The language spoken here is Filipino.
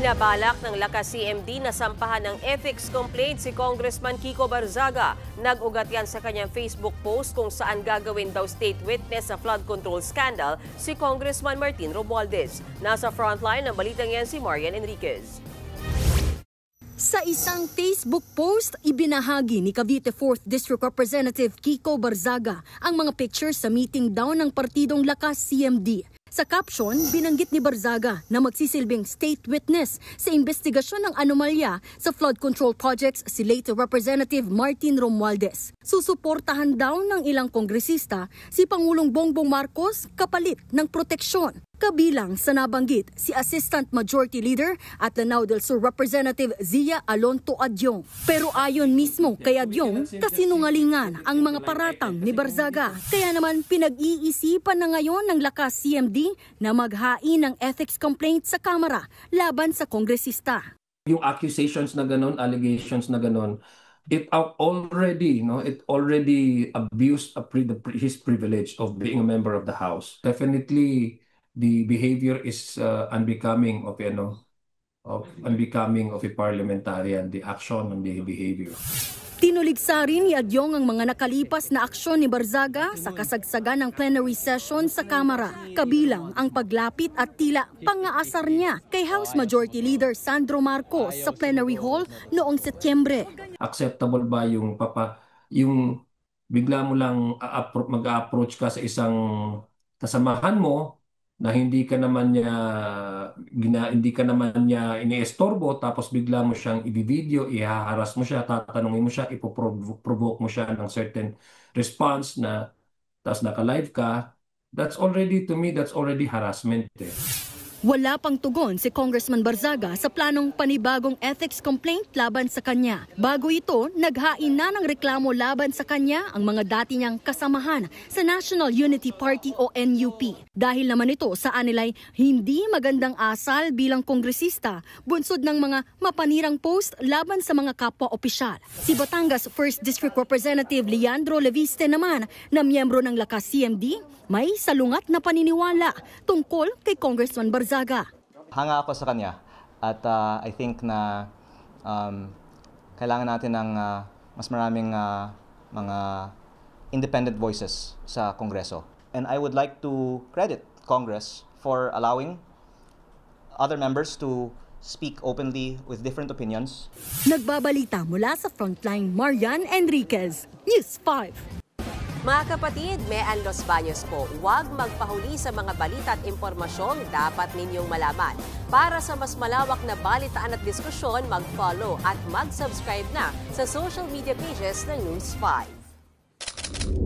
Binabalak ng Lakas CMD na sampahan ng ethics complaint si Congressman Kiko Barzaga. Nag-ugat yan sa kanyang Facebook post kung saan gagawin daw state witness sa flood control scandal si Congressman Martin Romualdez. Nasa frontline ng balitang yan si Marian Enriquez. Sa isang Facebook post, ibinahagi ni Cavite 4th District Representative Kiko Barzaga ang mga pictures sa meeting daw ng partidong Lakas CMD. Sa caption, binanggit ni Barzaga na magsisilbing state witness sa investigasyon ng anomalya sa flood control projects si late Representative Martin Romualdez. Susuportahan daw ng ilang kongresista si Pangulong Bongbong Marcos kapalit ng proteksyon. Kabilang sa nabanggit si Assistant Majority Leader at Lanao del Sur Representative Zia Alonto Adyong. Pero ayon mismo kay Adyong, kasinungalingan ang mga paratang ni Barzaga. Kaya naman pinag-iisipan na ngayon ng Lakas CMD na maghain ng ethics complaint sa Kamara laban sa kongresista. Yung accusations na ganon, allegations na ganon, it already abused his privilege of being a member of the House. Definitely the behavior is unbecoming of a parliamentarian, the action and the behavior. Tinuligsa rin ni Adyong ang mga nakalipas na aksyon ni Barzaga sa kasagsagan ng plenary session sa Kamara, kabilang ang paglapit at tila pang-aasar niya kay House Majority Leader Sandro Marcos sa plenary hall noong Setyembre. Acceptable ba yung bigla mo lang mag-approach ka sa isang kasamahan mo na hindi ka naman niya iniestorbo, tapos bigla mo siyang i-video, ihaharas mo siya, tatanungin mo siya, ipoprovoke mo siya ng certain response na tapos naka-live ka, that's already harassment. Wala pang tugon si Congressman Barzaga sa planong panibagong ethics complaint laban sa kanya. Bago ito, naghain na ng reklamo laban sa kanya ang mga dati niyang kasamahan sa National Unity Party o NUP. Dahil naman ito sa anilay hindi magandang asal bilang kongresista, bunsod ng mga mapanirang post laban sa mga kapwa-opisyal. Si Batangas 1st District Representative Leandro Leviste naman na miyembro ng Lakas CMD, may salungat na paniniwala tungkol kay Congressman Barzaga. Hanga ako sa kanya at I think na kailangan natin ng mas maraming mga independent voices sa Kongreso. And I would like to credit Congress for allowing other members to speak openly with different opinions. Nagbabalita mula sa Frontline, Marian Enriquez, News 5. Mga kapatid, Mean Los Baños po, huwag magpahuli sa mga balita at impormasyong dapat ninyong malaman. Para sa mas malawak na balitaan at diskusyon, mag-follow at mag-subscribe na sa social media pages ng News 5.